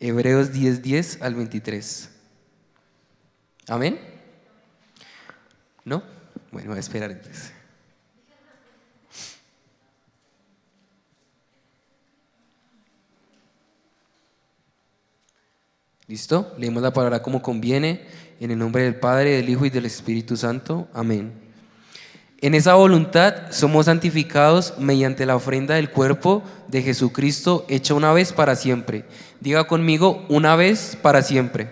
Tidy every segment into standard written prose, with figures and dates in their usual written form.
Hebreos 10:10 al 23. ¿Amén? ¿No? Bueno, voy a esperar entonces. ¿Listo? Leemos la palabra como conviene, en el nombre del Padre, del Hijo y del Espíritu Santo. Amén. En esa voluntad somos santificados mediante la ofrenda del cuerpo de Jesucristo hecha una vez para siempre. Diga conmigo, una vez para siempre.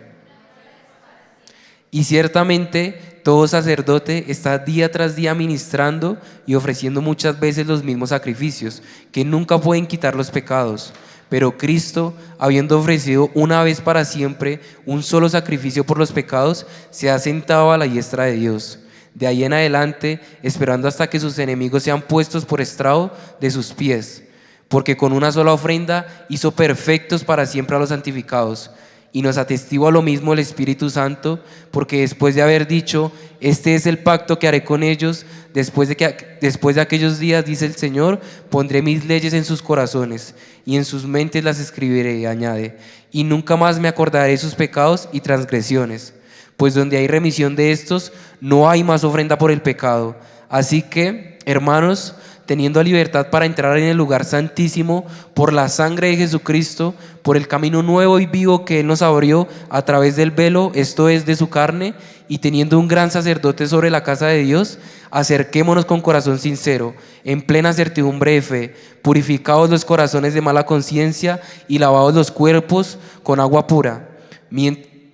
Y ciertamente todo sacerdote está día tras día ministrando y ofreciendo muchas veces los mismos sacrificios, que nunca pueden quitar los pecados. Pero Cristo, habiendo ofrecido una vez para siempre un solo sacrificio por los pecados, se ha sentado a la diestra de Dios. De ahí en adelante, esperando hasta que sus enemigos sean puestos por estrado de sus pies. Porque con una sola ofrenda hizo perfectos para siempre a los santificados. Y nos atestigua lo mismo el Espíritu Santo, porque después de haber dicho, este es el pacto que haré con ellos, después de aquellos días, dice el Señor, pondré mis leyes en sus corazones, y en sus mentes las escribiré, añade, y nunca más me acordaré de sus pecados y transgresiones, pues donde hay remisión de estos, no hay más ofrenda por el pecado. Así que, hermanos, teniendo libertad para entrar en el lugar santísimo por la sangre de Jesucristo, por el camino nuevo y vivo que Él nos abrió a través del velo, esto es, de su carne, y teniendo un gran sacerdote sobre la casa de Dios, acerquémonos con corazón sincero, en plena certidumbre de fe, purificados los corazones de mala conciencia y lavados los cuerpos con agua pura.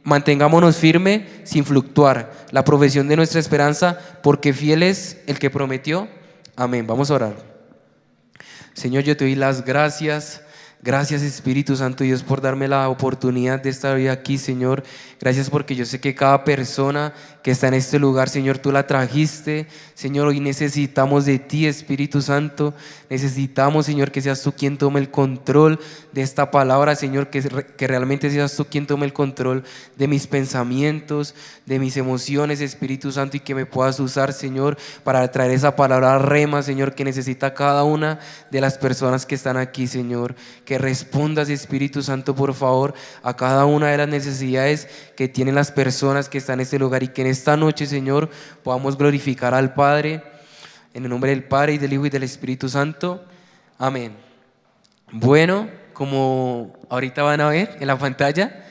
Mantengámonos firme sin fluctuar la profesión de nuestra esperanza, porque fiel es el que prometió. Amén. Vamos a orar. Señor, yo te doy las gracias. Gracias, Espíritu Santo Dios, por darme la oportunidad de estar hoy aquí, Señor. Gracias porque yo sé que cada persona que está en este lugar, Señor, tú la trajiste. Señor, hoy necesitamos de ti, Espíritu Santo. Necesitamos, Señor, que seas tú quien tome el control de esta palabra, Señor, que realmente seas tú quien tome el control de mis pensamientos, de mis emociones, Espíritu Santo, y que me puedas usar, Señor, para traer esa palabra rema, Señor, que necesita cada una de las personas que están aquí, Señor. Que respondas, Espíritu Santo, por favor, a cada una de las necesidades que tienen las personas que están en este lugar, y que en esta noche, Señor, podamos glorificar al Padre, en el nombre del Padre y del Hijo y del Espíritu Santo. Amén. Bueno, como ahorita van a ver en la pantalla,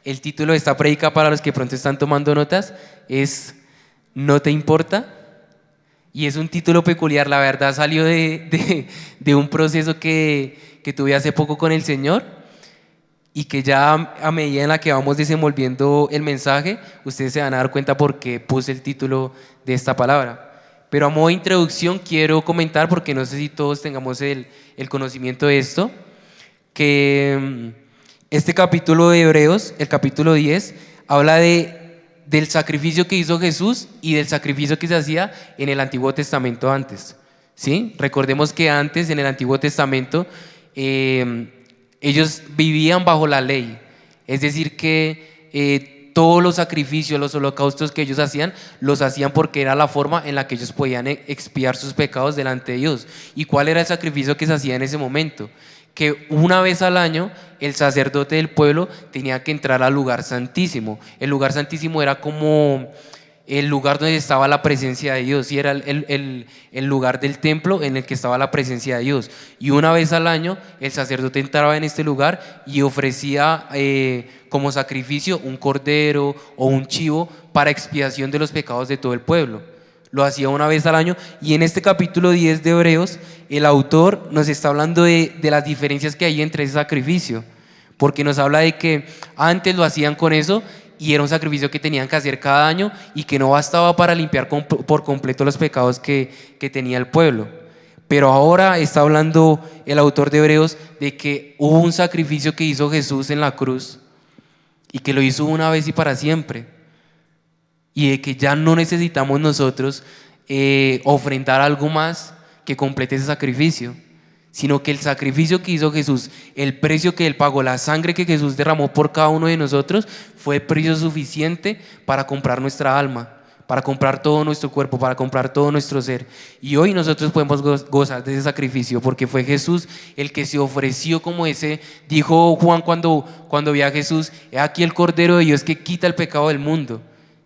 el título de esta prédica, para los que pronto están tomando notas, es ¿No te importa? Y es un título peculiar, la verdad salió de un proceso que tuve hace poco con el Señor, y que ya a medida en la que vamos desenvolviendo el mensaje, ustedes se van a dar cuenta por qué puse el título de esta palabra. Pero a modo de introducción quiero comentar, porque no sé si todos tengamos el conocimiento de esto, que este capítulo de Hebreos, el capítulo 10, habla del sacrificio que hizo Jesús y del sacrificio que se hacía en el Antiguo Testamento antes, ¿sí? Recordemos que antes, en el Antiguo Testamento, ellos vivían bajo la ley, es decir que todos los sacrificios, los holocaustos que ellos hacían, los hacían porque era la forma en la que ellos podían expiar sus pecados delante de Dios. ¿Y cuál era el sacrificio que se hacía en ese momento? Que una vez al año el sacerdote del pueblo tenía que entrar al lugar santísimo. El lugar santísimo era como el lugar donde estaba la presencia de Dios, y era el lugar del templo en el que estaba la presencia de Dios. Y una vez al año el sacerdote entraba en este lugar y ofrecía como sacrificio un cordero o un chivo para expiación de los pecados de todo el pueblo. Lo hacía una vez al año. Y en este capítulo 10 de Hebreos, el autor nos está hablando de las diferencias que hay entre ese sacrificio, porque nos habla de que antes lo hacían con eso, y era un sacrificio que tenían que hacer cada año, y que no bastaba para limpiar por completo los pecados que tenía el pueblo. Pero ahora está hablando el autor de Hebreos de que hubo un sacrificio que hizo Jesús en la cruz, y que lo hizo una vez y para siempre, y de que ya no necesitamos nosotros ofrendar algo más que complete ese sacrificio, sino que el sacrificio que hizo Jesús, el precio que Él pagó, la sangre que Jesús derramó por cada uno de nosotros, fue precio suficiente para comprar nuestra alma, para comprar todo nuestro cuerpo, para comprar todo nuestro ser. Y hoy nosotros podemos gozar de ese sacrificio porque fue Jesús el que se ofreció como ese, dijo Juan cuando vio a Jesús: he aquí el Cordero de Dios que quita el pecado del mundo.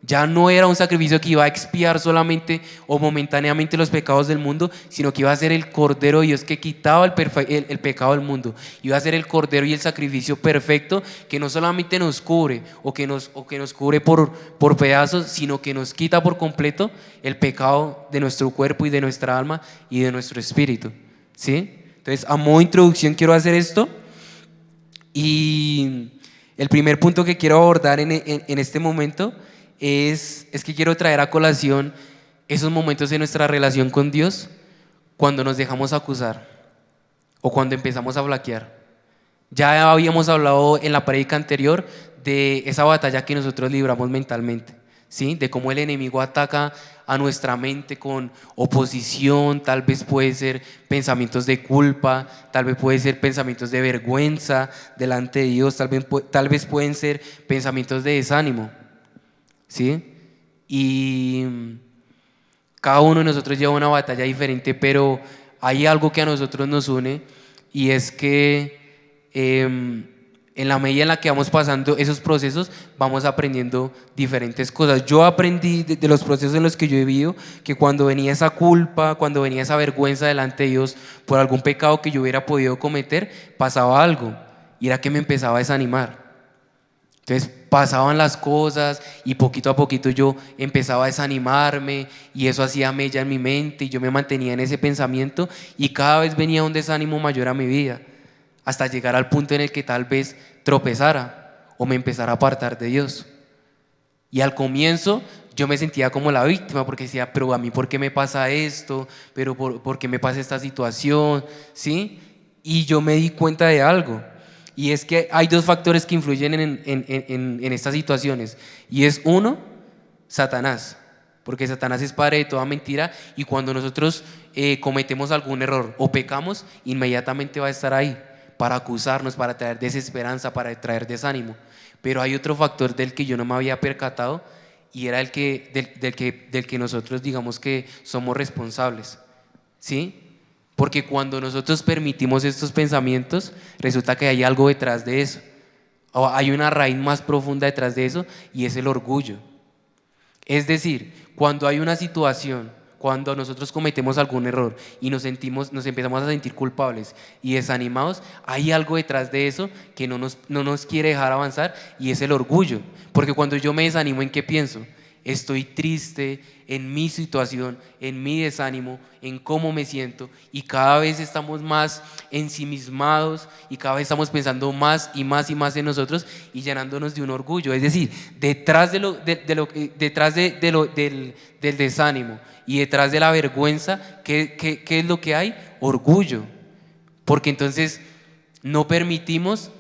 Ya no era un sacrificio que iba a expiar solamente o momentáneamente los pecados del mundo, sino que iba a ser el Cordero de Dios que quitaba el pecado del mundo. Iba a ser el Cordero y el sacrificio perfecto que no solamente nos cubre o que nos cubre por pedazos, sino que nos quita por completo el pecado de nuestro cuerpo y de nuestra alma y de nuestro espíritu. ¿Sí? Entonces, a modo de introducción quiero hacer esto, y el primer punto que quiero abordar en este momento es que quiero traer a colación esos momentos de nuestra relación con Dios cuando nos dejamos acusar o cuando empezamos a flaquear. Ya habíamos hablado en la prédica anterior de esa batalla que nosotros libramos mentalmente, ¿sí? De cómo el enemigo ataca a nuestra mente con oposición. Tal vez puede ser pensamientos de culpa, tal vez puede ser pensamientos de vergüenza delante de Dios, tal vez pueden ser pensamientos de desánimo, ¿sí? Y cada uno de nosotros lleva una batalla diferente, pero hay algo que a nosotros nos une, y es que en la medida en la que vamos pasando esos procesos vamos aprendiendo diferentes cosas. Yo aprendí de los procesos en los que yo he vivido que cuando venía esa culpa, cuando venía esa vergüenza delante de Dios por algún pecado que yo hubiera podido cometer, pasaba algo, y era que me empezaba a desanimar. Entonces pasaban las cosas y poquito a poquito yo empezaba a desanimarme, y eso hacía mella en mi mente y yo me mantenía en ese pensamiento, y cada vez venía un desánimo mayor a mi vida, hasta llegar al punto en el que tal vez tropezara o me empezara a apartar de Dios. Y al comienzo yo me sentía como la víctima, porque decía: pero a mí ¿por qué me pasa esto? ¿Pero por qué me pasa esta situación? ¿Sí? Y yo me di cuenta de algo, y es que hay dos factores que influyen en estas situaciones, y es uno, Satanás, porque Satanás es padre de toda mentira, y cuando nosotros cometemos algún error o pecamos, inmediatamente va a estar ahí para acusarnos, para traer desesperanza, para traer desánimo. Pero hay otro factor del que yo no me había percatado, y era del que nosotros digamos que somos responsables, ¿sí? Porque cuando nosotros permitimos estos pensamientos, resulta que hay algo detrás de eso, o hay una raíz más profunda detrás de eso, y es el orgullo. Es decir, cuando hay una situación, cuando nosotros cometemos algún error y nos empezamos a sentir culpables y desanimados, hay algo detrás de eso que no nos quiere dejar avanzar, y es el orgullo. Porque cuando yo me desanimo, ¿en qué pienso? Estoy triste en mi situación, en mi desánimo, en cómo me siento, y cada vez estamos más ensimismados y cada vez estamos pensando más y más y más en nosotros y llenándonos de un orgullo. Es decir, detrás del desánimo y detrás de la vergüenza, ¿qué es lo que hay? Orgullo. Porque entonces no permitimos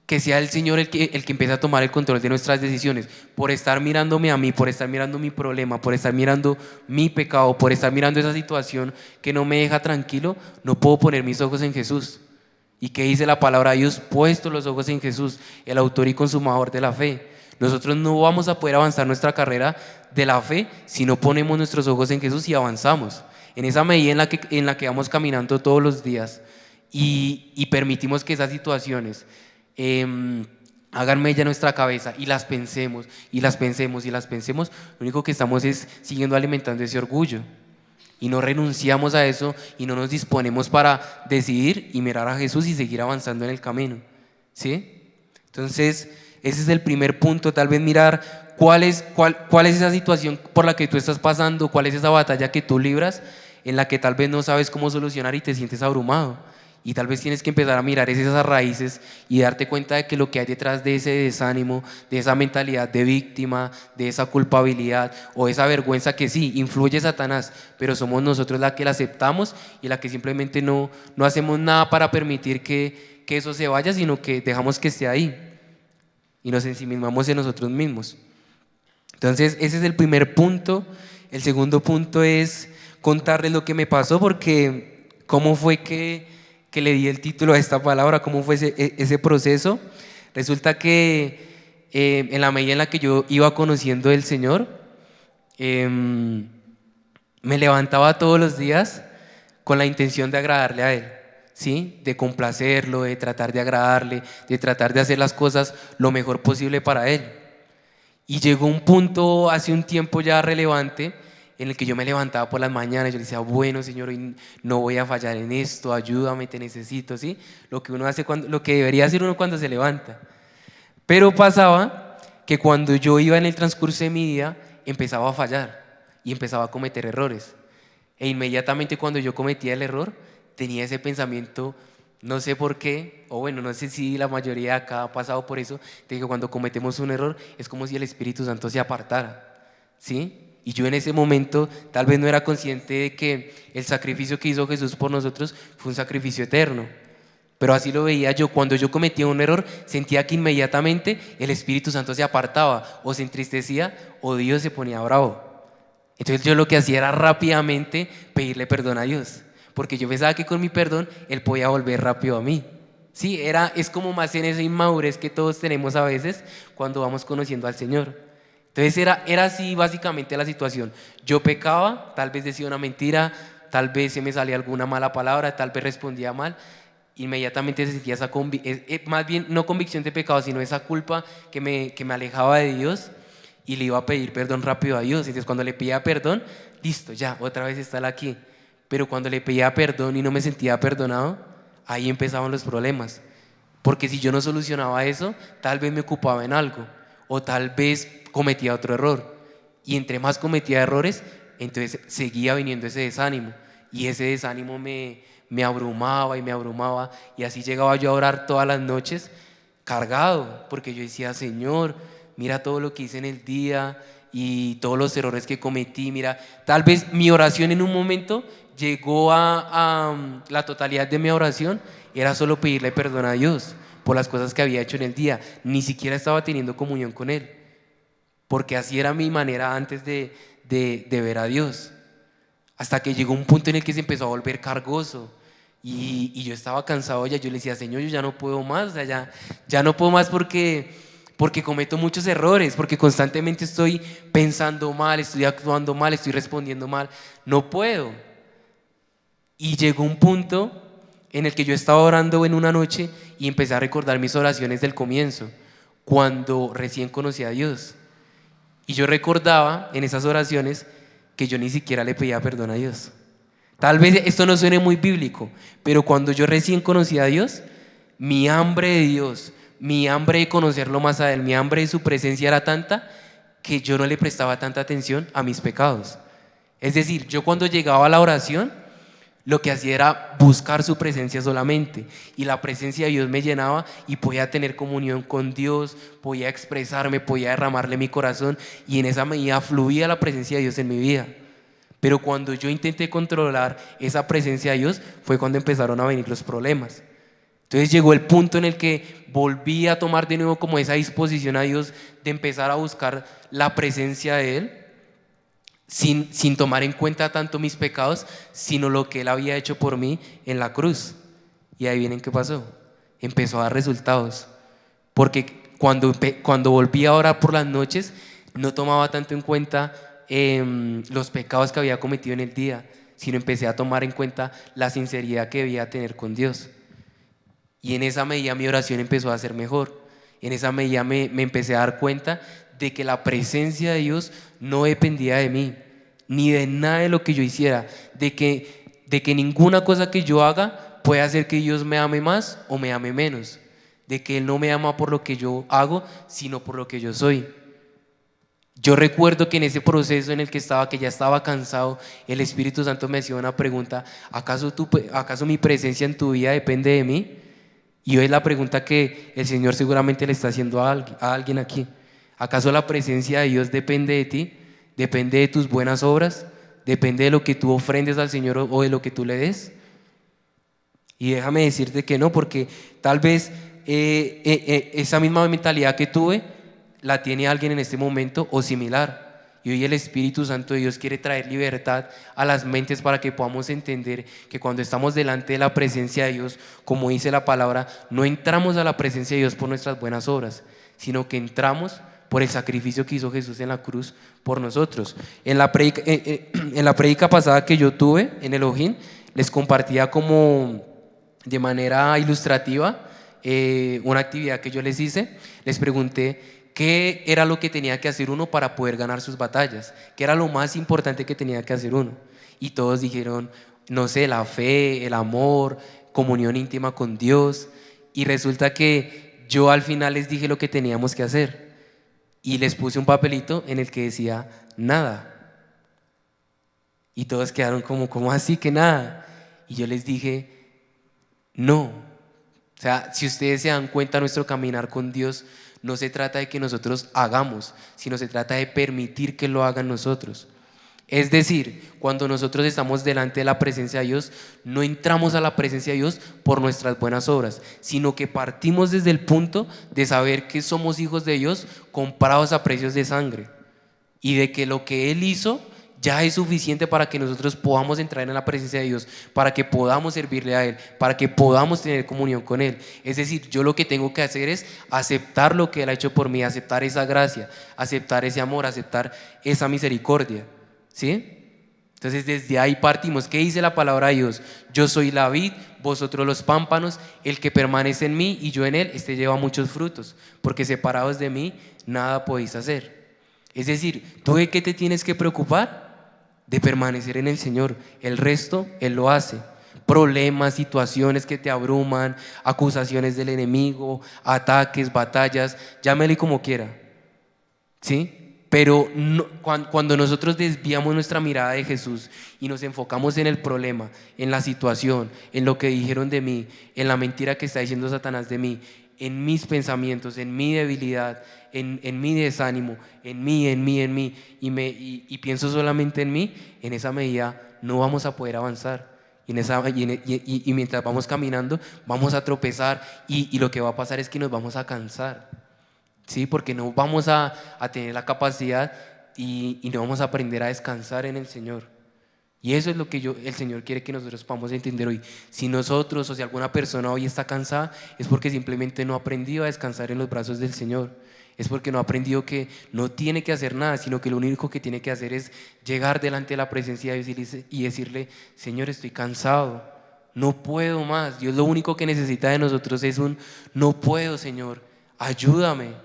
que sea el Señor el que empiece a tomar el control de nuestras decisiones. Por estar mirándome a mí, por estar mirando mi problema, por estar mirando mi pecado, por estar mirando esa situación que no me deja tranquilo, no puedo poner mis ojos en Jesús. ¿Y qué dice la palabra de Dios? Puesto los ojos en Jesús, el autor y consumador de la fe. Nosotros no vamos a poder avanzar nuestra carrera de la fe si no ponemos nuestros ojos en Jesús y avanzamos en esa medida en la que vamos caminando todos los días, y permitimos que esas situaciones hagan mella en nuestra cabeza y las pensemos y las pensemos y las pensemos. Lo único que estamos es siguiendo alimentando ese orgullo, y no renunciamos a eso y no nos disponemos para decidir y mirar a Jesús y seguir avanzando en el camino, ¿sí? Entonces ese es el primer punto. Tal vez mirar cuál es esa situación por la que tú estás pasando, cuál es esa batalla que tú libras, en la que tal vez no sabes cómo solucionar y te sientes abrumado. Y tal vez tienes que empezar a mirar esas raíces y darte cuenta de que lo que hay detrás de ese desánimo, de esa mentalidad de víctima, de esa culpabilidad o esa vergüenza, que sí, influye Satanás, pero somos nosotros la que la aceptamos y la que simplemente no hacemos nada para permitir que eso se vaya, sino que dejamos que esté ahí y nos ensimismamos en nosotros mismos. Entonces ese es el primer punto. El segundo punto es contarles lo que me pasó, porque ¿cómo fue que le di el título a esta palabra? ¿Cómo fue ese proceso? Resulta que en la medida en la que yo iba conociendo el Señor, em, me levantaba todos los días con la intención de agradarle a Él, ¿sí? De complacerlo, de tratar de agradarle, de tratar de hacer las cosas lo mejor posible para Él. Y llegó un punto hace un tiempo ya relevante en el que yo me levantaba por las mañanas, yo le decía, bueno, Señor, hoy no voy a fallar en esto, ayúdame, te necesito, ¿sí? Lo que uno hace lo que debería hacer uno cuando se levanta. Pero pasaba que cuando yo iba en el transcurso de mi día, empezaba a fallar y empezaba a cometer errores. E inmediatamente cuando yo cometía el error, tenía ese pensamiento, no sé por qué, o bueno, no sé si la mayoría de acá ha pasado por eso, de que cuando cometemos un error es como si el Espíritu Santo se apartara, ¿sí? Y yo en ese momento tal vez no era consciente de que el sacrificio que hizo Jesús por nosotros fue un sacrificio eterno. Pero así lo veía yo. Cuando yo cometía un error, sentía que inmediatamente el Espíritu Santo se apartaba, o se entristecía, o Dios se ponía bravo. Entonces yo lo que hacía era rápidamente pedirle perdón a Dios, porque yo pensaba que con mi perdón Él podía volver rápido a mí. Sí, es como más en esa inmadurez que todos tenemos a veces cuando vamos conociendo al Señor. Entonces era así básicamente la situación. Yo pecaba, tal vez decía una mentira, tal vez se me salía alguna mala palabra, tal vez respondía mal. Inmediatamente se sentía esa más bien no convicción de pecado, sino esa culpa que me alejaba de Dios, y le iba a pedir perdón rápido a Dios. Entonces cuando le pedía perdón, listo, ya, otra vez está él aquí. Pero cuando le pedía perdón y no me sentía perdonado, ahí empezaban los problemas. Porque si yo no solucionaba eso, tal vez me ocupaba en algo, o tal vez cometía otro error. Y entre más cometía errores, entonces seguía viniendo ese desánimo. Y ese desánimo me abrumaba y me abrumaba. Y así llegaba yo a orar todas las noches cargado, porque yo decía, Señor, mira todo lo que hice en el día y todos los errores que cometí. Mira, tal vez mi oración en un momento llegó a la totalidad de mi oración era solo pedirle perdón a Dios por las cosas que había hecho en el día. Ni siquiera estaba teniendo comunión con Él, porque así era mi manera antes de ver a Dios. Hasta que llegó un punto en el que se empezó a volver cargoso. Y yo estaba cansado ya. Yo le decía, Señor, yo ya no puedo más. O sea, ya no puedo más porque cometo muchos errores, porque constantemente estoy pensando mal, estoy actuando mal, estoy respondiendo mal. No puedo. Y llegó un punto en el que yo estaba orando en una noche y empecé a recordar mis oraciones del comienzo, cuando recién conocí a Dios. Y yo recordaba en esas oraciones que yo ni siquiera le pedía perdón a Dios. Tal vez esto no suene muy bíblico, pero cuando yo recién conocí a Dios, mi hambre de Dios, mi hambre de conocerlo más a Él, mi hambre de su presencia era tanta que yo no le prestaba tanta atención a mis pecados. Es decir, yo cuando llegaba a la oración, lo que hacía era buscar su presencia solamente, y la presencia de Dios me llenaba y podía tener comunión con Dios, podía expresarme, podía derramarle mi corazón, y en esa medida fluía la presencia de Dios en mi vida. Pero cuando yo intenté controlar esa presencia de Dios fue cuando empezaron a venir los problemas. Entonces llegó el punto en el que volví a tomar de nuevo como esa disposición a Dios de empezar a buscar la presencia de Él, sin tomar en cuenta tanto mis pecados, sino lo que Él había hecho por mí en la cruz. Y ahí vienen qué pasó. Empezó a dar resultados. Porque cuando volví a orar por las noches, no tomaba tanto en cuenta los pecados que había cometido en el día, sino empecé a tomar en cuenta la sinceridad que debía tener con Dios. Y en esa medida mi oración empezó a ser mejor. En esa medida me empecé a dar cuenta de que la presencia de Dios no dependía de mí, ni de nada de lo que yo hiciera, de que ninguna cosa que yo haga puede hacer que Dios me ame más o me ame menos, de que Él no me ama por lo que yo hago, sino por lo que yo soy. Yo recuerdo que en ese proceso en el que ya estaba cansado, el Espíritu Santo me hacía una pregunta: ¿acaso mi presencia en tu vida depende de mí? Y hoy es la pregunta que el Señor seguramente le está haciendo a alguien aquí. ¿Acaso la presencia de Dios depende de ti? ¿Depende de tus buenas obras? ¿Depende de lo que tú ofrendes al Señor o de lo que tú le des? Y déjame decirte que no, porque tal vez esa misma mentalidad que tuve la tiene alguien en este momento o similar. Y hoy el Espíritu Santo de Dios quiere traer libertad a las mentes para que podamos entender que cuando estamos delante de la presencia de Dios, como dice la palabra, no entramos a la presencia de Dios por nuestras buenas obras, sino que entramos por el sacrificio que hizo Jesús en la cruz por nosotros. En la prédica pasada que yo tuve en Elohim, les compartía como de manera ilustrativa una actividad que yo les hice. Les pregunté qué era lo que tenía que hacer uno para poder ganar sus batallas, qué era lo más importante que tenía que hacer uno. Y todos dijeron, no sé, la fe, el amor, comunión íntima con Dios. Y resulta que yo al final les dije lo que teníamos que hacer y les puse un papelito en el que decía nada. Y todos quedaron como, ¿cómo así que nada? Y yo les dije, no. O sea, si ustedes se dan cuenta, nuestro caminar con Dios no se trata de que nosotros hagamos, sino se trata de permitir que lo hagan nosotros. Es decir, cuando nosotros estamos delante de la presencia de Dios, no entramos a la presencia de Dios por nuestras buenas obras, sino que partimos desde el punto de saber que somos hijos de Dios comprados a precios de sangre y de que lo que Él hizo ya es suficiente para que nosotros podamos entrar en la presencia de Dios, para que podamos servirle a Él, para que podamos tener comunión con Él. Es decir, yo lo que tengo que hacer es aceptar lo que Él ha hecho por mí, aceptar esa gracia, aceptar ese amor, aceptar esa misericordia. ¿Sí? Entonces desde ahí partimos. ¿Qué dice la palabra de Dios? Yo soy la vid, vosotros los pámpanos, el que permanece en mí y yo en él, este lleva muchos frutos, porque separados de mí nada podéis hacer. Es decir, ¿tú de qué te tienes que preocupar? De permanecer en el Señor. El resto Él lo hace. Problemas, situaciones que te abruman, acusaciones del enemigo, ataques, batallas, llámele como quiera. ¿Sí? Pero no, cuando nosotros desviamos nuestra mirada de Jesús y nos enfocamos en el problema, en la situación, en lo que dijeron de mí, en la mentira que está diciendo Satanás de mí, en mis pensamientos, en mi debilidad, en mi desánimo, en mí, y pienso solamente en mí, en esa medida no vamos a poder avanzar. Y mientras vamos caminando, vamos a tropezar y lo que va a pasar es que nos vamos a cansar. Sí, porque no vamos a tener la capacidad y no vamos a aprender a descansar en el Señor. Y eso es lo que el Señor quiere que nosotros podamos entender hoy. Si nosotros o si alguna persona hoy está cansada, es porque simplemente no ha aprendido a descansar en los brazos del Señor. Es porque no ha aprendido que no tiene que hacer nada, sino que lo único que tiene que hacer es llegar delante de la presencia de Dios y decirle, Señor, estoy cansado, no puedo más. Dios lo único que necesita de nosotros es no puedo, Señor, ayúdame.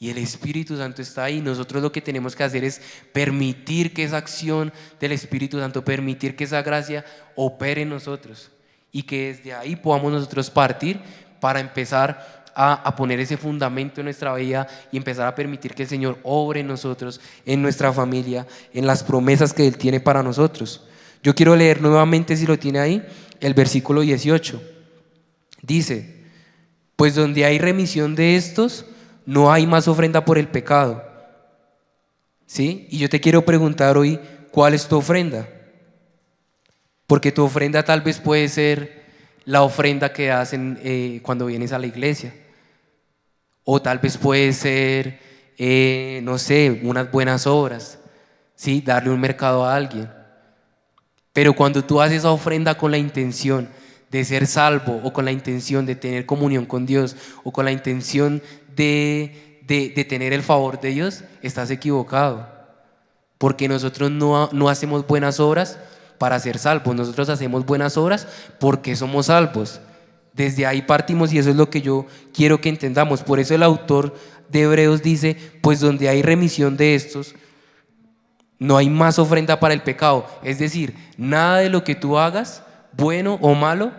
Y el Espíritu Santo está ahí. Nosotros lo que tenemos que hacer es permitir que esa acción del Espíritu Santo, permitir que esa gracia opere en nosotros y que desde ahí podamos nosotros partir para empezar a poner ese fundamento en nuestra vida y empezar a permitir que el Señor obre en nosotros, en nuestra familia, en las promesas que Él tiene para nosotros. Yo quiero leer nuevamente, si lo tiene ahí, el versículo 18. Dice, pues donde hay remisión de estos, no hay más ofrenda por el pecado. ¿Sí? Y yo te quiero preguntar hoy, ¿cuál es tu ofrenda? Porque tu ofrenda tal vez puede ser la ofrenda que hacen cuando vienes a la iglesia. O tal vez puede ser, no sé, unas buenas obras. ¿Sí? Darle un mercado a alguien. Pero cuando tú haces esa ofrenda con la intención de ser salvo, o con la intención de tener comunión con Dios, o con la intención de tener el favor de Dios, estás equivocado. Porque nosotros no hacemos buenas obras para ser salvos, nosotros hacemos buenas obras porque somos salvos. Desde ahí partimos y eso es lo que yo quiero que entendamos. Por eso el autor de Hebreos dice, pues donde hay remisión de estos, no hay más ofrenda para el pecado. Es decir, nada de lo que tú hagas, bueno o malo,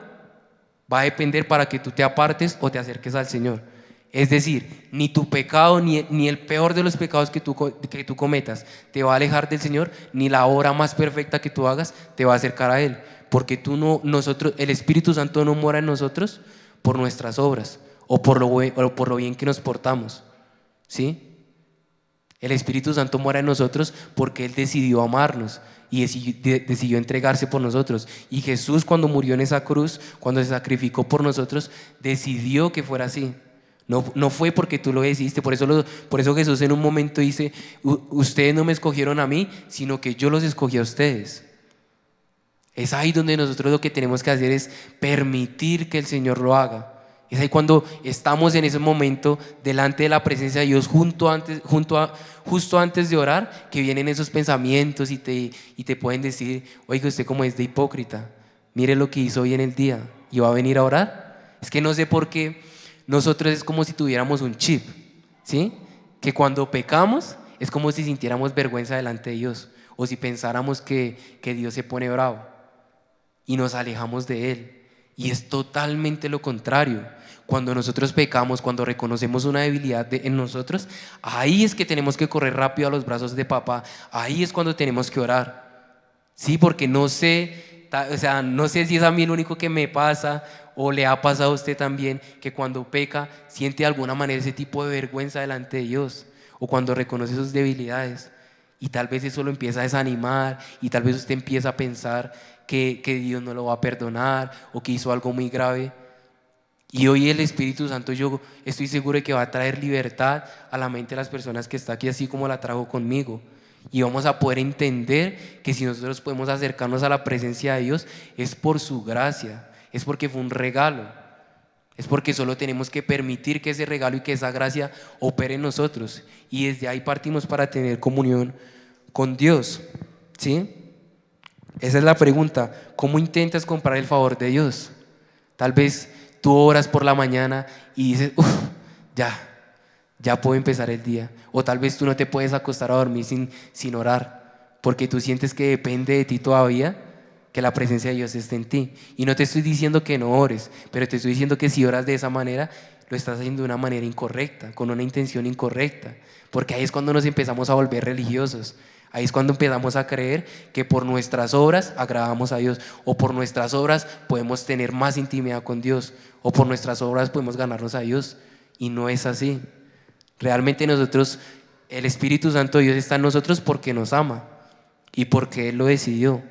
va a depender para que tú te apartes o te acerques al Señor. Es decir, ni tu pecado, ni el peor de los pecados que tú cometas te va a alejar del Señor, ni la obra más perfecta que tú hagas te va a acercar a Él. Porque el Espíritu Santo no mora en nosotros por nuestras obras o por lo bien que nos portamos. ¿Sí? El Espíritu Santo mora en nosotros porque Él decidió amarnos y decidió entregarse por nosotros. Y Jesús, cuando murió en esa cruz, cuando se sacrificó por nosotros, decidió que fuera así. No fue porque tú lo decidiste. Por eso Jesús en un momento dice, ustedes no me escogieron a mí, sino que yo los escogí a ustedes. Es ahí donde nosotros lo que tenemos que hacer es permitir que el Señor lo haga. Es ahí cuando estamos en ese momento delante de la presencia de Dios, justo antes de orar, que vienen esos pensamientos y te pueden decir: oiga, usted como es de hipócrita, mire lo que hizo hoy en el día y va a venir a orar. Es que no sé por qué nosotros es como si tuviéramos un chip, ¿sí? Que cuando pecamos es como si sintiéramos vergüenza delante de Dios, o si pensáramos que Dios se pone bravo y nos alejamos de Él. Y es totalmente lo contrario. Cuando nosotros pecamos, cuando reconocemos una debilidad en nosotros, ahí es que tenemos que correr rápido a los brazos de papá. Ahí es cuando tenemos que orar. Sí, porque no sé, no sé si es a mí lo único que me pasa o le ha pasado a usted también, que cuando peca siente de alguna manera ese tipo de vergüenza delante de Dios, o cuando reconoce sus debilidades. Y tal vez eso lo empieza a desanimar, y tal vez usted empieza a pensar que Dios no lo va a perdonar o que hizo algo muy grave. Y hoy el Espíritu Santo, yo estoy seguro de que va a traer libertad a la mente de las personas que está aquí, así como la trajo conmigo. Y vamos a poder entender que si nosotros podemos acercarnos a la presencia de Dios, es por su gracia, es porque fue un regalo, es porque solo tenemos que permitir que ese regalo y que esa gracia opere en nosotros. Y desde ahí partimos para tener comunión con Dios, ¿sí? Esa es la pregunta: ¿cómo intentas comprar el favor de Dios? Tal vez tú oras por la mañana y dices: uff, ya puedo empezar el día. O tal vez tú no te puedes acostar a dormir sin orar, porque tú sientes que depende de ti todavía que la presencia de Dios esté en ti. Y no te estoy diciendo que no ores, pero te estoy diciendo que si oras de esa manera, lo estás haciendo de una manera incorrecta, con una intención incorrecta, porque ahí es cuando nos empezamos a volver religiosos. Ahí es cuando empezamos a creer que por nuestras obras agradamos a Dios, o por nuestras obras podemos tener más intimidad con Dios, o por nuestras obras podemos ganarnos a Dios. Y no es así. Realmente nosotros, el Espíritu Santo de Dios está en nosotros porque nos ama y porque Él lo decidió.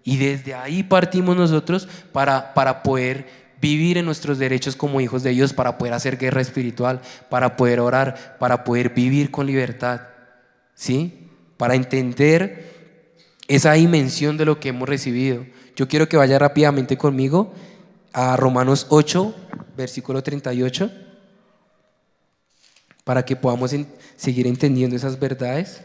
Y desde ahí partimos nosotros para poder vivir en nuestros derechos como hijos de Dios, para poder hacer guerra espiritual, para poder orar, para poder vivir con libertad, ¿sí? Para entender esa dimensión de lo que hemos recibido. Yo quiero que vaya rápidamente conmigo a Romanos 8, versículo 38, para que podamos seguir entendiendo esas verdades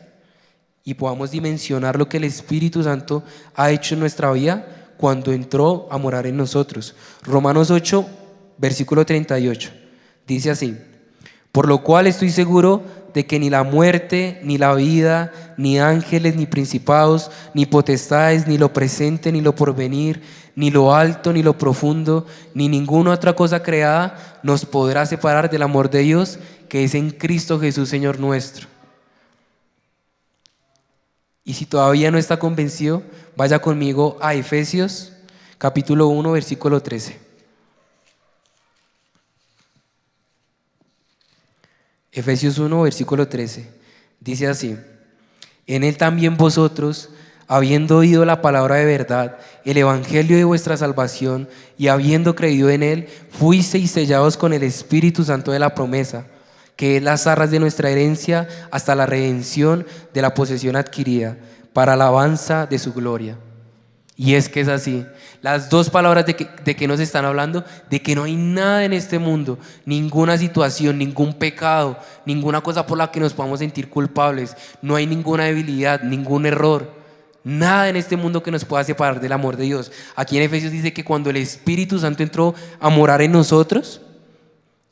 y podamos dimensionar lo que el Espíritu Santo ha hecho en nuestra vida cuando entró a morar en nosotros. Romanos 8, versículo 38, dice así: por lo cual estoy seguro de que ni la muerte, ni la vida, ni ángeles, ni principados, ni potestades, ni lo presente, ni lo porvenir, ni lo alto, ni lo profundo, ni ninguna otra cosa creada nos podrá separar del amor de Dios que es en Cristo Jesús, Señor nuestro. Y si todavía no está convencido, vaya conmigo a Efesios capítulo 1, versículo 13. Efesios 1, versículo 13. Dice así: en Él también vosotros, habiendo oído la palabra de verdad, el evangelio de vuestra salvación, y habiendo creído en Él, fuisteis sellados con el Espíritu Santo de la promesa, que es las arras de nuestra herencia hasta la redención de la posesión adquirida, para alabanza de su gloria. Y es que es así. Las dos palabras de que nos están hablando, de que no hay nada en este mundo, ninguna situación, ningún pecado, ninguna cosa por la que nos podamos sentir culpables, no hay ninguna debilidad, ningún error, nada en este mundo que nos pueda separar del amor de Dios. Aquí en Efesios dice que cuando el Espíritu Santo entró a morar en nosotros,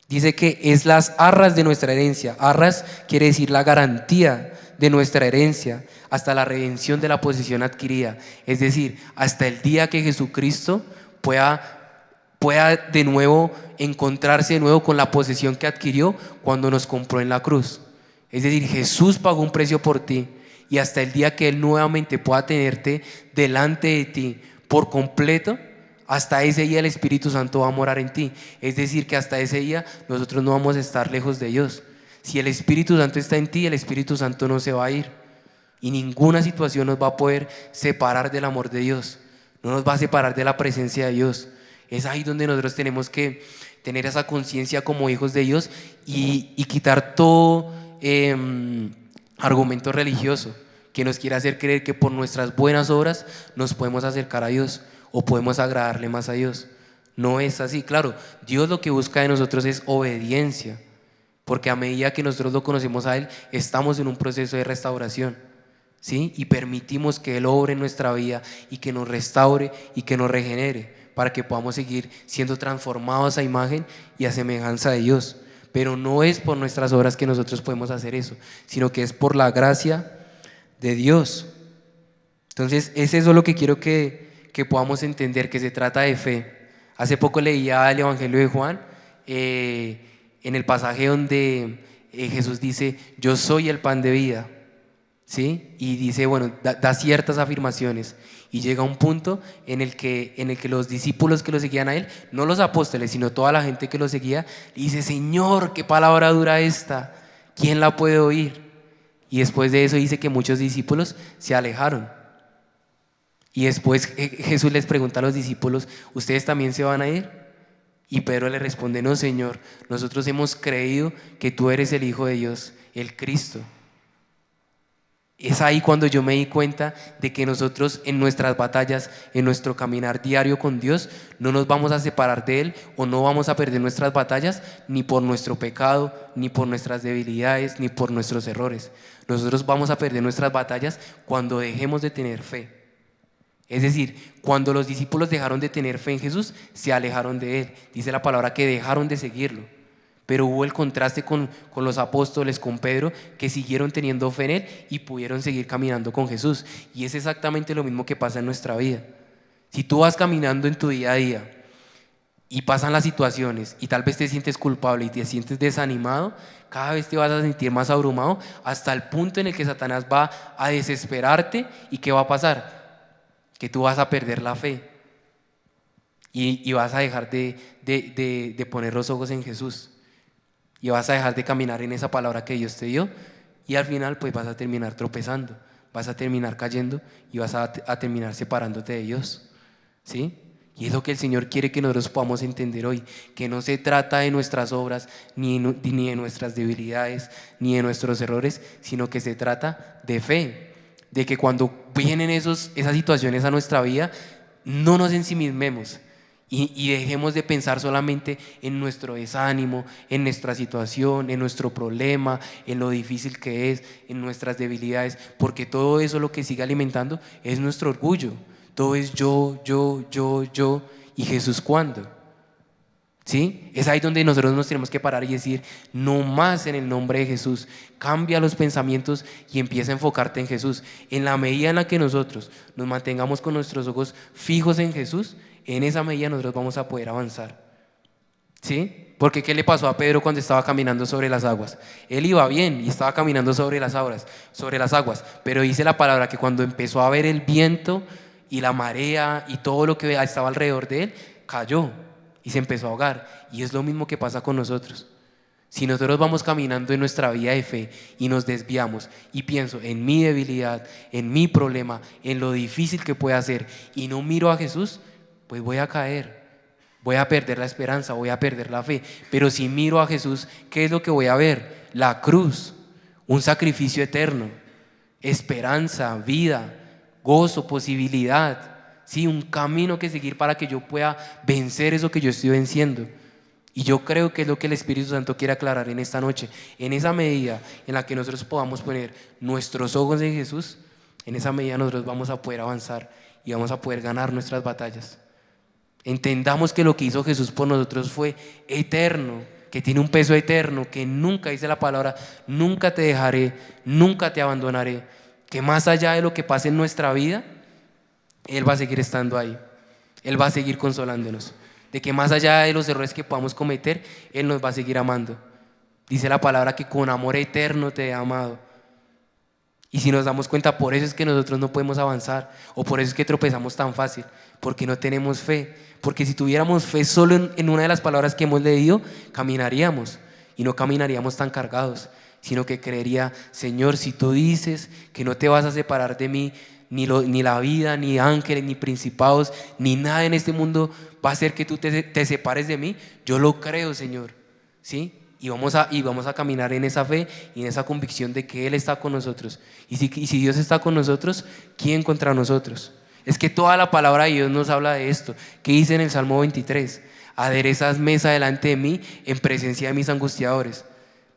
dice que es las arras de nuestra herencia. Arras quiere decir la garantía de nuestra herencia hasta la redención de la posesión adquirida. Es decir, hasta el día que Jesucristo pueda de nuevo encontrarse de nuevo con la posesión que adquirió cuando nos compró en la cruz. Es decir, Jesús pagó un precio por ti, y hasta el día que Él nuevamente pueda tenerte delante de ti por completo, hasta ese día el Espíritu Santo va a morar en ti. Es decir, que hasta ese día nosotros no vamos a estar lejos de Dios. Si el Espíritu Santo está en ti, el Espíritu Santo no se va a ir, y ninguna situación nos va a poder separar del amor de Dios, no nos va a separar de la presencia de Dios. Es ahí donde nosotros tenemos que tener esa conciencia como hijos de Dios y quitar todo argumento religioso que nos quiera hacer creer que por nuestras buenas obras nos podemos acercar a Dios o podemos agradarle más a Dios. No es así. Claro, Dios lo que busca de nosotros es obediencia, porque a medida que nosotros lo conocemos a Él, estamos en un proceso de restauración, ¿sí? Y permitimos que Él obre en nuestra vida y que nos restaure y que nos regenere, para que podamos seguir siendo transformados a imagen y a semejanza de Dios. Pero no es por nuestras obras que nosotros podemos hacer eso, sino que es por la gracia de Dios. Entonces, es eso lo que quiero que podamos entender, que se trata de fe. Hace poco leía el Evangelio de Juan, en el pasaje donde Jesús dice, yo soy el pan de vida, ¿sí? Y dice, bueno, da ciertas afirmaciones, y llega un punto en el que los discípulos que lo seguían a Él, no los apóstoles, sino toda la gente que lo seguía, dice, Señor, qué palabra dura esta, ¿quién la puede oír? Y después de eso dice que muchos discípulos se alejaron. Y después Jesús les pregunta a los discípulos, ¿ustedes también se van a ir? Y Pedro le responde, no, Señor, nosotros hemos creído que tú eres el Hijo de Dios, el Cristo. Es ahí cuando yo me di cuenta de que nosotros en nuestras batallas, en nuestro caminar diario con Dios, no nos vamos a separar de Él, o no vamos a perder nuestras batallas ni por nuestro pecado, ni por nuestras debilidades, ni por nuestros errores. Nosotros vamos a perder nuestras batallas cuando dejemos de tener fe. Es decir, cuando los discípulos dejaron de tener fe en Jesús, se alejaron de Él. Dice la palabra que dejaron de seguirlo. Pero hubo el contraste con los apóstoles, con Pedro, que siguieron teniendo fe en Él y pudieron seguir caminando con Jesús. Y es exactamente lo mismo que pasa en nuestra vida. Si tú vas caminando en tu día a día y pasan las situaciones y tal vez te sientes culpable y te sientes desanimado, cada vez te vas a sentir más abrumado, hasta el punto en el que Satanás va a desesperarte. ¿Y qué va a pasar? Que tú vas a perder la fe y vas a dejar de poner los ojos en Jesús. Y vas a dejar de caminar en esa palabra que Dios te dio, y al final pues vas a terminar tropezando, vas a terminar cayendo y vas a terminar separándote de Dios, ¿sí? Y es lo que el Señor quiere que nosotros podamos entender hoy, que no se trata de nuestras obras, ni de nuestras debilidades, ni de nuestros errores, sino que se trata de fe, de que cuando vienen esas situaciones a nuestra vida, no nos ensimismemos, y dejemos de pensar solamente en nuestro desánimo, en nuestra situación, en nuestro problema, en lo difícil que es, en nuestras debilidades, porque todo eso lo que sigue alimentando es nuestro orgullo. Todo es yo, y Jesús, ¿cuándo? ¿Sí? Es ahí donde nosotros nos tenemos que parar y decir, no más en el nombre de Jesús. Cambia los pensamientos y empieza a enfocarte en Jesús. En la medida en la que nosotros nos mantengamos con nuestros ojos fijos en Jesús, en esa medida nosotros vamos a poder avanzar, ¿sí? Porque ¿qué le pasó a Pedro cuando estaba caminando sobre las aguas? Él iba bien y estaba caminando sobre las aguas, pero dice la palabra que cuando empezó a ver el viento y la marea y todo lo que estaba alrededor de él, cayó y se empezó a ahogar. Y es lo mismo que pasa con nosotros. Si nosotros vamos caminando en nuestra vida de fe y nos desviamos, y pienso en mi debilidad, en mi problema, en lo difícil que puede ser, y no miro a Jesús, pues voy a caer, voy a perder la esperanza, voy a perder la fe. Pero si miro a Jesús, ¿qué es lo que voy a ver? La cruz, un sacrificio eterno, esperanza, vida, gozo, posibilidad, ¿sí? Un camino que seguir para que yo pueda vencer eso que yo estoy venciendo. Y yo creo que es lo que el Espíritu Santo quiere aclarar en esta noche. En esa medida en la que nosotros podamos poner nuestros ojos en Jesús, en esa medida nosotros vamos a poder avanzar y vamos a poder ganar nuestras batallas. Entendamos que lo que hizo Jesús por nosotros fue eterno, que tiene un peso eterno, que nunca, dice la palabra, nunca te dejaré, nunca te abandonaré, que más allá de lo que pase en nuestra vida, Él va a seguir estando ahí, Él va a seguir consolándonos, de que más allá de los errores que podamos cometer, Él nos va a seguir amando. Dice la palabra que con amor eterno te he amado. Y si nos damos cuenta, por eso es que nosotros no podemos avanzar, o por eso es que tropezamos tan fácil, porque no tenemos fe. Porque si tuviéramos fe solo en una de las palabras que hemos leído, caminaríamos, y no caminaríamos tan cargados, sino que creería, Señor, si tú dices que no te vas a separar de mí, ni la vida, ni ángeles, ni principados, ni nada en este mundo va a hacer que tú te separes de mí, yo lo creo, Señor, ¿sí? Y vamos a caminar en esa fe y en esa convicción de que Él está con nosotros. Y si Dios está con nosotros, ¿quién contra nosotros? Es que toda la palabra de Dios nos habla de esto. ¿Qué dice en el Salmo 23? Aderezas mesa delante de mí en presencia de mis angustiadores.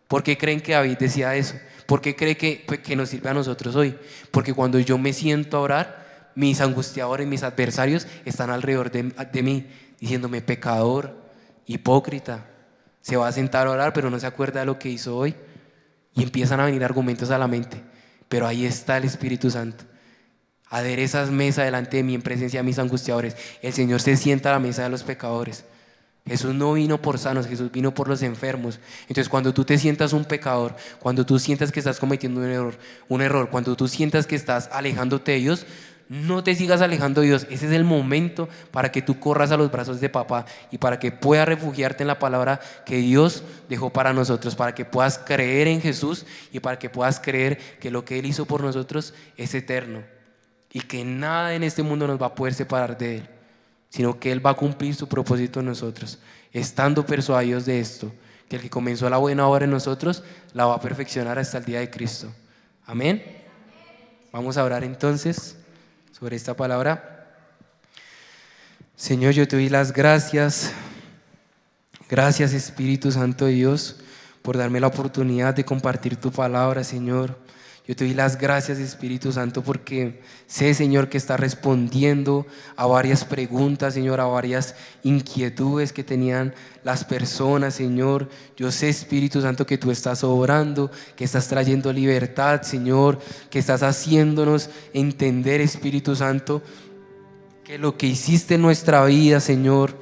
¿Por qué creen que David decía eso? ¿Por qué cree que nos sirve a nosotros hoy? Porque cuando yo me siento a orar, mis angustiadores, mis adversarios están alrededor de mí, diciéndome pecador, hipócrita. Se va a sentar a orar, pero no se acuerda de lo que hizo hoy. Y empiezan a venir argumentos a la mente. Pero ahí está el Espíritu Santo. Aderezas mesa delante de mí en presencia de mis angustiadores. El Señor se sienta a la mesa de los pecadores. Jesús no vino por sanos, Jesús vino por los enfermos. Entonces cuando tú te sientas un pecador, cuando tú sientas que estás cometiendo un error, cuando tú sientas que estás alejándote de Dios, no te sigas alejando de Dios. Ese es el momento para que tú corras a los brazos de papá y para que puedas refugiarte en la palabra que Dios dejó para nosotros, para que puedas creer en Jesús y para que puedas creer que lo que Él hizo por nosotros es eterno y que nada en este mundo nos va a poder separar de Él, sino que Él va a cumplir su propósito en nosotros, estando persuadidos de esto, que el que comenzó la buena obra en nosotros la va a perfeccionar hasta el día de Cristo. Amén. Vamos a orar entonces sobre esta palabra. Señor, yo te doy las gracias. Gracias, Espíritu Santo de Dios, por darme la oportunidad de compartir tu palabra, Señor. Yo te doy las gracias, Espíritu Santo, porque sé, Señor, que estás respondiendo a varias preguntas, Señor, a varias inquietudes que tenían las personas, Señor. Yo sé, Espíritu Santo, que tú estás obrando, que estás trayendo libertad, Señor, que estás haciéndonos entender, Espíritu Santo, que lo que hiciste en nuestra vida, Señor,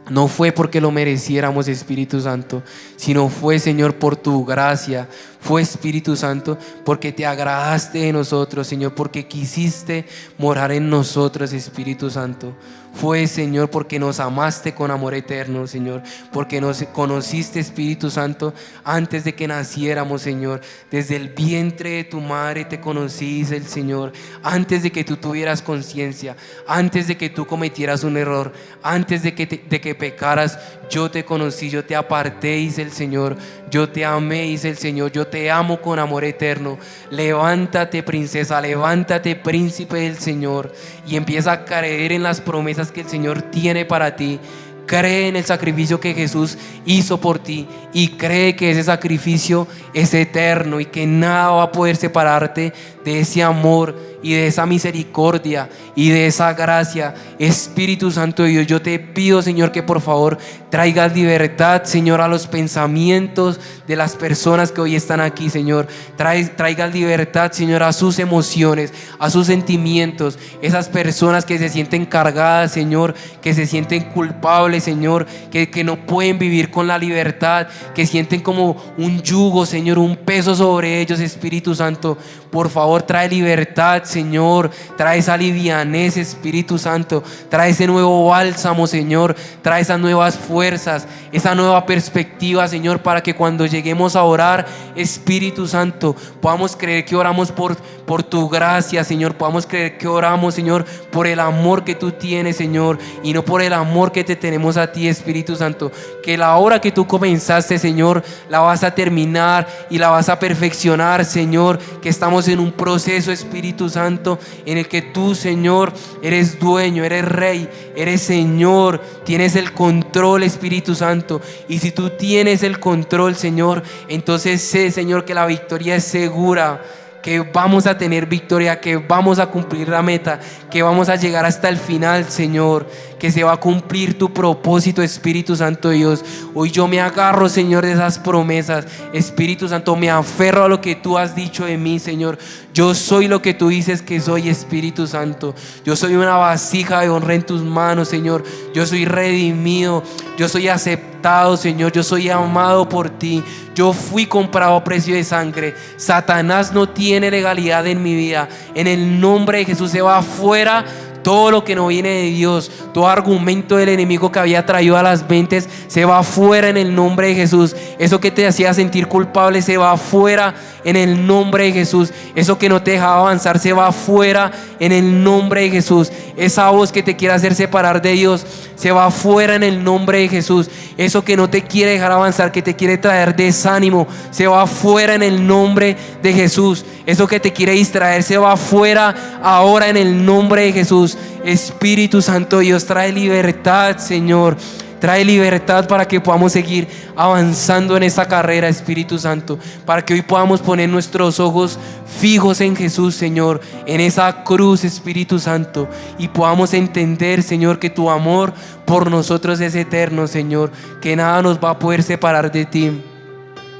no fue porque lo mereciéramos, Espíritu Santo, sino fue, Señor, por tu gracia. Fue, Espíritu Santo, porque te agradaste de nosotros, Señor, porque quisiste morar en nosotros, Espíritu Santo. Fue, Señor, porque nos amaste con amor eterno, Señor, porque nos conociste, Espíritu Santo, antes de que naciéramos, Señor. Desde el vientre de tu madre te conociste, el Señor, antes de que tú tuvieras conciencia, antes de que tú cometieras un error, antes de que pecaras. Yo te conocí, yo te aparté, dice el Señor. Yo te amé, dice el Señor. Yo te amo con amor eterno. Levántate, princesa, levántate, príncipe del Señor, y empieza a creer en las promesas que el Señor tiene para ti. Cree en el sacrificio que Jesús hizo por ti y cree que ese sacrificio es eterno y que nada va a poder separarte de ese amor y de esa misericordia y de esa gracia. Espíritu Santo de Dios, yo te pido, Señor, que por favor traigas libertad, Señor, a los pensamientos de las personas que hoy están aquí, Señor. Traigas libertad, Señor, a sus emociones, a sus sentimientos. Esas personas que se sienten cargadas, Señor, que se sienten culpables, Señor, que no pueden vivir con la libertad, que sienten como un yugo, Señor, un peso sobre ellos. Espíritu Santo, por favor, trae libertad, Señor. Trae esa livianez, Espíritu Santo. Trae ese nuevo bálsamo, Señor. Trae esas nuevas fuerzas, esa nueva perspectiva, Señor, para que cuando lleguemos a orar, Espíritu Santo, podamos creer que oramos por tu gracia, Señor. Podamos creer que oramos, Señor, por el amor que tú tienes, Señor, y no por el amor que te tenemos a ti, Espíritu Santo. Que la obra que tú comenzaste, Señor, la vas a terminar y la vas a perfeccionar, Señor. Que estamos en un proceso, Espíritu Santo, en el que tú, Señor, eres dueño, eres rey, eres Señor, tienes el control, Espíritu Santo. Y si tú tienes el control, Señor, entonces sé, Señor, que la victoria es segura, que vamos a tener victoria, que vamos a cumplir la meta, que vamos a llegar hasta el final, Señor, que se va a cumplir tu propósito, Espíritu Santo de Dios. Hoy yo me agarro, Señor, de esas promesas. Espíritu Santo, me aferro a lo que tú has dicho de mí, Señor. Yo soy lo que tú dices que soy, Espíritu Santo. Yo soy una vasija de honra en tus manos, Señor. Yo soy redimido, yo soy aceptado, Señor. Yo soy amado por ti. Yo fui comprado a precio de sangre. Satanás no tiene legalidad en mi vida. En el nombre de Jesús se va afuera Todo lo que no viene de Dios, todo argumento del enemigo que había traído a las mentes, se va afuera en el nombre de Jesús. Eso que te hacía sentir culpable se va afuera en el nombre de Jesús. Eso que no te dejaba avanzar se va afuera en el nombre de Jesús. Esa voz que te quiere hacer separar de Dios se va afuera en el nombre de Jesús. Eso que no te quiere dejar avanzar, que te quiere traer desánimo, se va afuera en el nombre de Jesús. Eso que te quiere distraer se va afuera ahora en el nombre de Jesús. Espíritu Santo Dios, trae libertad, Señor. Trae libertad para que podamos seguir avanzando en esta carrera, Espíritu Santo. Para que hoy podamos poner nuestros ojos fijos en Jesús, Señor, en esa cruz, Espíritu Santo. Y podamos entender, Señor, que tu amor por nosotros es eterno, Señor. Que nada nos va a poder separar de ti.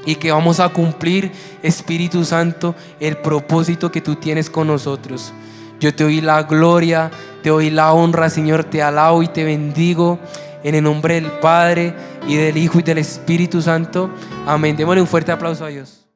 Y que vamos a cumplir, Espíritu Santo, el propósito que tú tienes con nosotros. Yo te doy la gloria, te doy la honra, Señor. Te alabo y te bendigo. En el nombre del Padre, y del Hijo, y del Espíritu Santo. Amén. Démosle un fuerte aplauso a Dios.